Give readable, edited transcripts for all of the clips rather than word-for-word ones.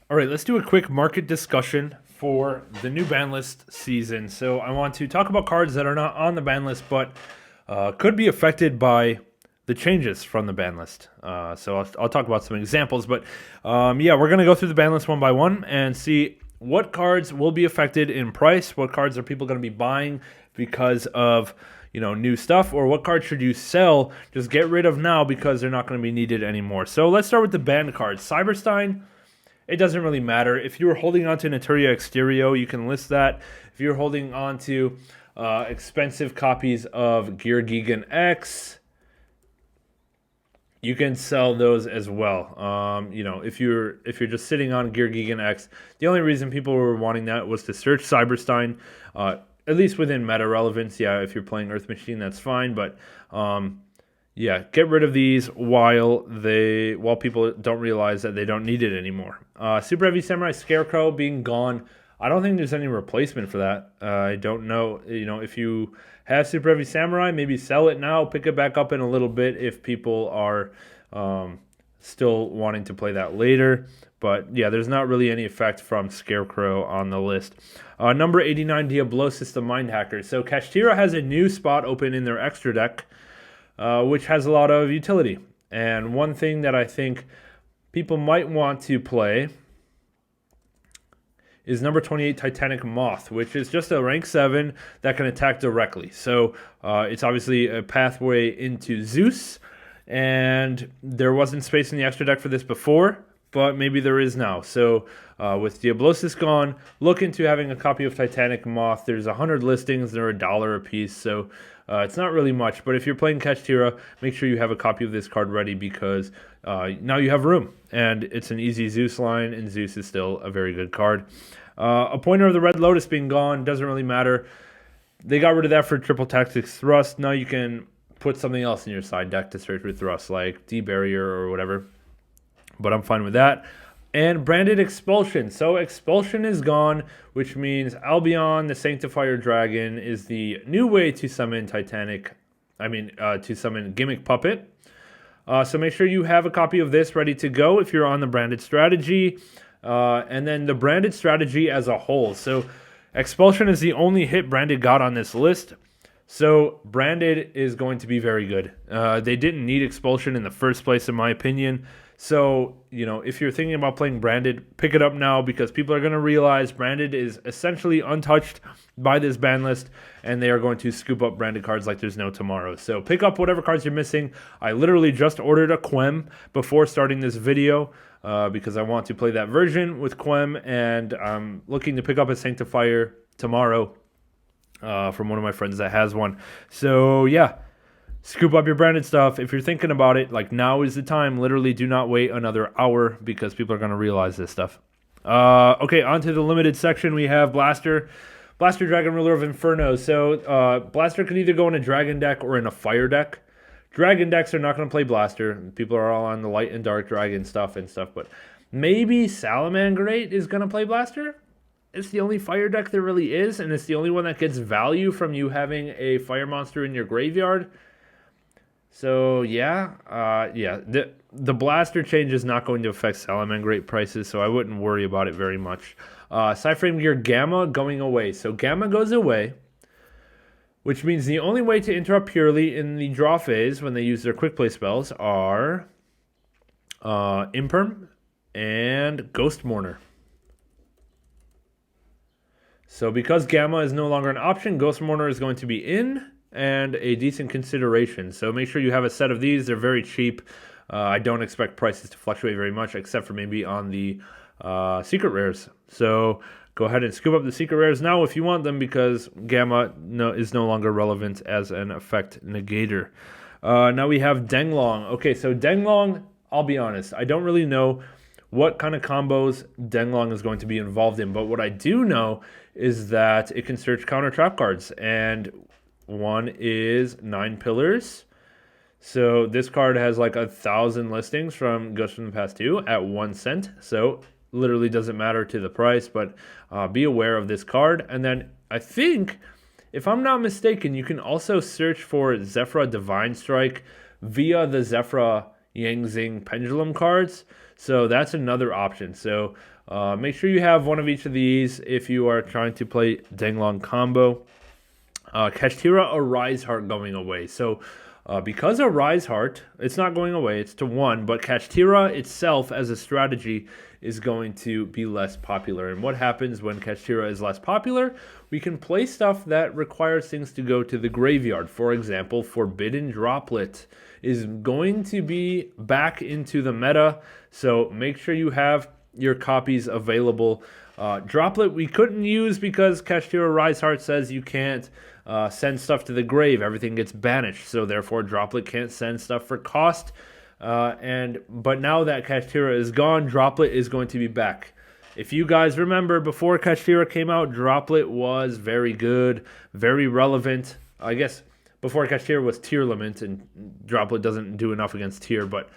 All right, let's do a quick market discussion for the new ban list season. So I want to talk about cards that are not on the ban list, but could be affected by the changes from the ban list. So I'll talk about some examples, but yeah, we're gonna go through the ban list one by one and see what cards will be affected in price, what cards are people going to be buying because of new stuff, or what cards should you sell, just get rid of now because they're not going to be needed anymore. So let's start with the banned cards. Cyberstein, it doesn't really matter. If you were holding on to Naturia Exterio, you can list that. If you're holding on to expensive copies of Gear Gigan X, you can sell those as well. If you're just sitting on Gear Gigan X, the only reason people were wanting that was to search Cyberstein, at least within meta relevance. Yeah, if you're playing Earth Machine, that's fine. But yeah, get rid of these while people don't realize that they don't need it anymore. Super Heavy Samurai Scarecrow being gone, I don't think there's any replacement for that. I don't know. If you have Super Heavy Samurai, maybe sell it now, pick it back up in a little bit if people are still wanting to play that later. But yeah, there's not really any effect from Scarecrow on the list. Number 89, Diablosis the Mind Hacker. So Kashtira has a new spot open in their extra deck, which has a lot of utility. And one thing that I think people might want to play is number 28, Titanic Moth, which is just a rank 7 that can attack directly. So it's obviously a pathway into Zeus, and there wasn't space in the extra deck for this before, but maybe there is now. So with Diablosis gone, look into having a copy of Titanic Moth. There's 100 listings. They're $1 a piece, so it's not really much. But if you're playing Kashtira, make sure you have a copy of this card ready because now you have room. And it's an easy Zeus line, and Zeus is still a very good card. Appointer of the Red Lotus being gone doesn't really matter. They got rid of that for Triple Tactics Thrust. Now you can put something else in your side deck to search with Thrust, like D-Barrier or whatever. But I'm fine with that. And Branded Expulsion. So Expulsion is gone, which means Albion, the Sanctifier Dragon, is the new way to summon to summon Gimmick Puppet. So make sure you have a copy of this ready to go if you're on the Branded strategy. And then the Branded strategy as a whole. So Expulsion is the only hit Branded got on this list. So Branded is going to be very good. They didn't need Expulsion in the first place, in my opinion. So, if you're thinking about playing Branded, pick it up now because people are going to realize Branded is essentially untouched by this ban list, and they are going to scoop up Branded cards like there's no tomorrow. So pick up whatever cards you're missing. I literally just ordered a Quem before starting this video because I want to play that version with Quem, and I'm looking to pick up a Sanctifier tomorrow from one of my friends that has one. So, yeah. Scoop up your Branded stuff. If you're thinking about it, like now is the time. Literally do not wait another hour because people are going to realize this stuff. Okay, on to the limited section. We have Blaster. Blaster Dragon Ruler of Inferno. So Blaster can either go in a Dragon deck or in a Fire deck. Dragon decks are not going to play Blaster. People are all on the Light and Dark Dragon stuff, but maybe Salamangreat is going to play Blaster. It's the only Fire deck there really is, and it's the only one that gets value from you having a Fire monster in your graveyard. So the Blaster change is not going to affect Salamangreat prices, so I wouldn't worry about it very much. Cyframe Gear Gamma going away. So Gamma goes away, which means the only way to interrupt purely in the draw phase when they use their quick play spells are Imperm and Ghost Mourner. So because Gamma is no longer an option, Ghost Mourner is going to be in and a decent consideration. So make sure you have a set of these. They're very cheap. I don't expect prices to fluctuate very much except for maybe on the secret rares. So go ahead and scoop up the secret rares now if you want them because Gamma is no longer relevant as an effect negator. Now we have Denglong. Okay, so Denglong, I'll be honest, I don't really know what kind of combos Denglong is going to be involved in, but what I do know is that it can search counter trap cards, and one is 9 Pillars. So this card has like 1,000 listings from Ghost from the Past 2 at 1 cent. So literally doesn't matter to the price, but be aware of this card. And then I think, if I'm not mistaken, you can also search for Zephyra Divine Strike via the Zephyra Yang Zing Pendulum cards. So that's another option. So Make sure you have one of each of these if you are trying to play Danglong combo. Kashtira or Rise Heart going away. So because of Rise Heart, it's not going away, it's to 1, but Kashtira itself as a strategy is going to be less popular. And what happens when Kashtira is less popular? We can play stuff that requires things to go to the graveyard. For example, Forbidden Droplet is going to be back into the meta, so make sure you have your copies available. Droplet we couldn't use because Kashtira Rise Heart says you can't send stuff to the grave. Everything gets banished, so therefore Droplet can't send stuff for cost. But now that Kashtira is gone, Droplet is going to be back. If you guys remember, before Kashtira came out, Droplet was very good, very relevant. I guess before Kashtira was Tearlament, and Droplet doesn't do enough against Tear, but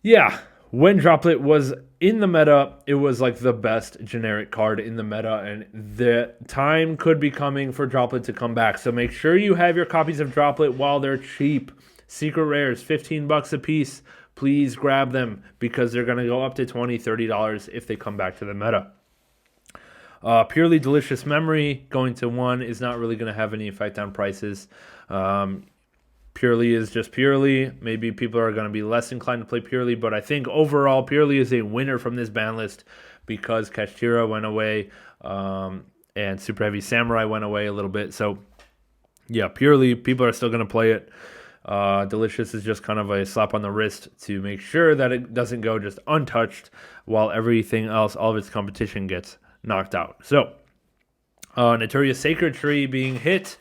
yeah, when Droplet was in the meta, it was like the best generic card in the meta, and the time could be coming for Droplet to come back. So make sure you have your copies of Droplet while they're cheap. Secret rares, $15 a piece. Please grab them because they're going to go up to $20, $30 if they come back to the meta. Purely Delicious Memory going to 1 is not really going to have any effect on prices. Purely is just Purely. Maybe people are going to be less inclined to play Purely, but I think overall Purely is a winner from this ban list because Kashtira went away and Super Heavy Samurai went away a little bit. So yeah, Purely, people are still going to play it. Delicious is just kind of a slap on the wrist to make sure that it doesn't go just untouched while everything else, all of its competition gets knocked out. So Naturia Sacred Tree being hit,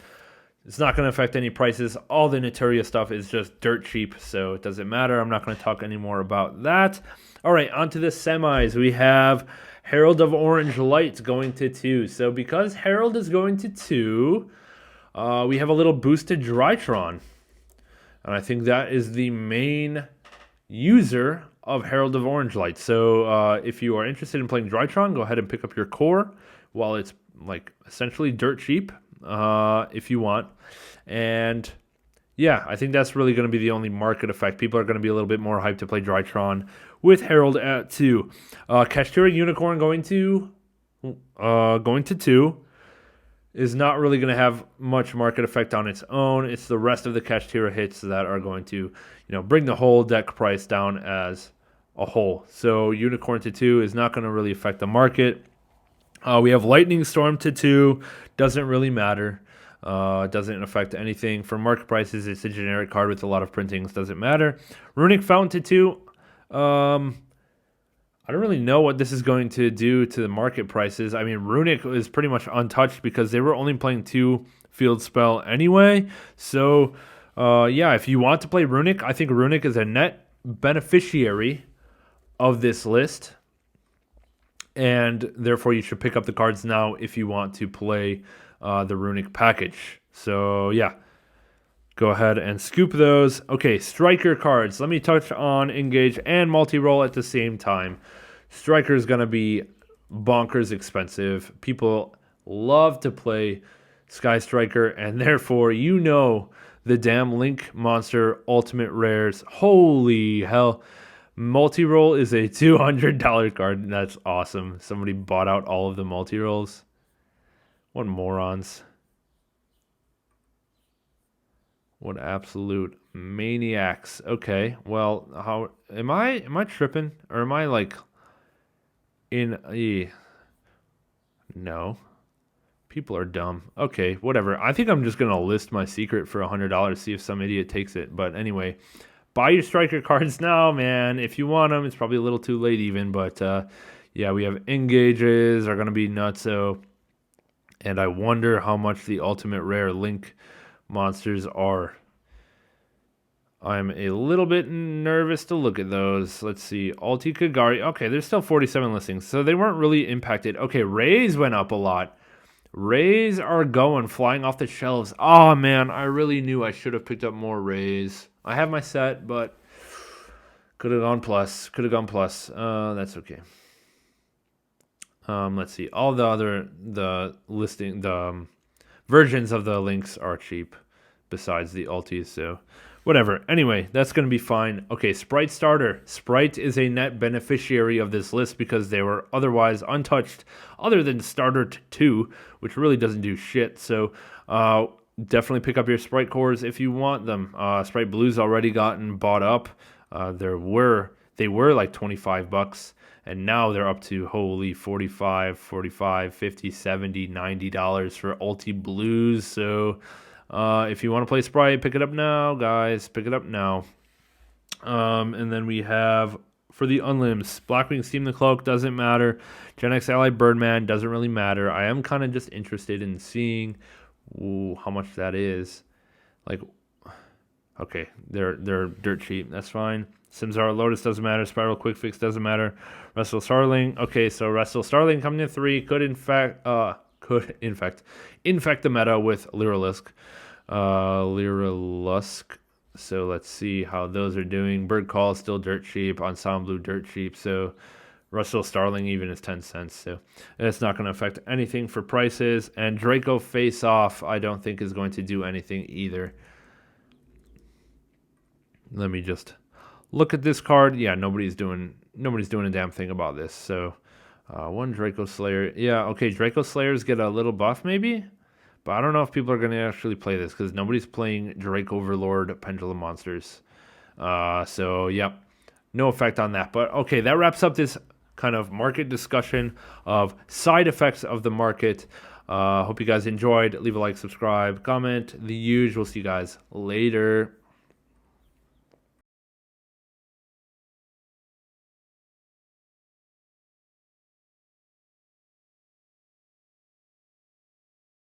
it's not going to affect any prices. All the Naturia stuff is just dirt cheap, so it doesn't matter. I'm not going to talk anymore about that. All right, on to the semis. We have Herald of Orange Light going to 2. So because Herald is going to 2, we have a little boosted Drytron. And I think that is the main user of Herald of Orange Light. So if you are interested in playing Drytron, go ahead and pick up your core while it's like essentially dirt cheap if you want. And yeah, I think that's really going to be the only market effect. People are going to be a little bit more hyped to play Drytron with Herald at 2. Kashtira Unicorn going to 2. Is not really going to have much market effect on its own. It's the rest of the Kashtira hits that are going to, bring the whole deck price down as a whole. So Unicorn to 2 is not going to really affect the market. We have Lightning Storm to 2. Doesn't really matter. Doesn't affect anything. For market prices, it's a generic card with a lot of printings. Doesn't matter. Runic Fountain to 2. I don't really know what this is going to do to the market prices. I mean, Runic is pretty much untouched because they were only playing 2 field spell anyway. So, yeah, if you want to play Runic, I think Runic is a net beneficiary of this list. And therefore, you should pick up the cards now if you want to play the Runic package. So, yeah. Go ahead and scoop those. Okay, Striker cards. Let me touch on Engage and Multi-Roll at the same time. Striker is going to be bonkers expensive. People love to play Sky Striker, and therefore, the damn Link Monster Ultimate Rares. Holy hell. Multi-Roll is a $200 card, and that's awesome. Somebody bought out all of the Multi-Rolls. What morons. What absolute maniacs. Okay, well, how am I tripping? Or am I like in a... No. People are dumb. Okay, whatever. I think I'm just going to list my secret for $100, see if some idiot takes it. But anyway, buy your Striker cards now, man. If you want them, it's probably a little too late even. But yeah, we have Engages are going to be nutso. And I wonder how much the Ultimate Rare Link monsters are. I'm a little bit nervous to look at those. Let's see. Ulti Kagari. Okay, there's still 47 listings, so they weren't really impacted. Okay, Rays went up a lot. Rays are flying off the shelves. Oh, man, I really knew I should have picked up more Rays. I have my set, but could have gone plus. That's okay. Let's see. All the versions of the links are cheap besides the ultis, so Whatever. Anyway, that's going to be fine. Okay, Sprite starter. Sprite is a net beneficiary of this list because they were otherwise untouched other than starter 2, which really doesn't do shit. So definitely pick up your Sprite cores if you want them. Sprite Blue's already gotten bought up. They were like $25, and now they're up to holy 45, 45, 50, 70, $90 for Ulti Blues. So if you want to play Sprite, pick it up now, guys. Pick it up now. And then we have, for the Unlims, Blackwing Steam the Cloak, doesn't matter. Gen X Ally Birdman, doesn't really matter. I am kind of just interested in seeing how much that is. Like, okay, they're dirt cheap. That's fine. Simzara Lotus doesn't matter. Spiral Quick Fix doesn't matter. Wrestle Starling. Okay, so Wrestle Starling coming in 3 could infect the meta with Lyrilusk. So let's see how those are doing. Bird Call is still dirt cheap. Ensemble dirt cheap. So Russell Starling even is 10 cents. So it's not going to affect anything for prices. And Draco Face Off I don't think is going to do anything either. Let me just look at this card. Yeah, nobody's doing a damn thing about this. So one Draco Slayer. Yeah, okay, Draco Slayers get a little buff maybe. But I don't know if people are going to actually play this because nobody's playing Drake Overlord Pendulum Monsters. So, yep, no effect on that. But, okay, that wraps up this kind of market discussion of side effects of the market. Hope you guys enjoyed. Leave a like, subscribe, comment, the usual. We'll see you guys later.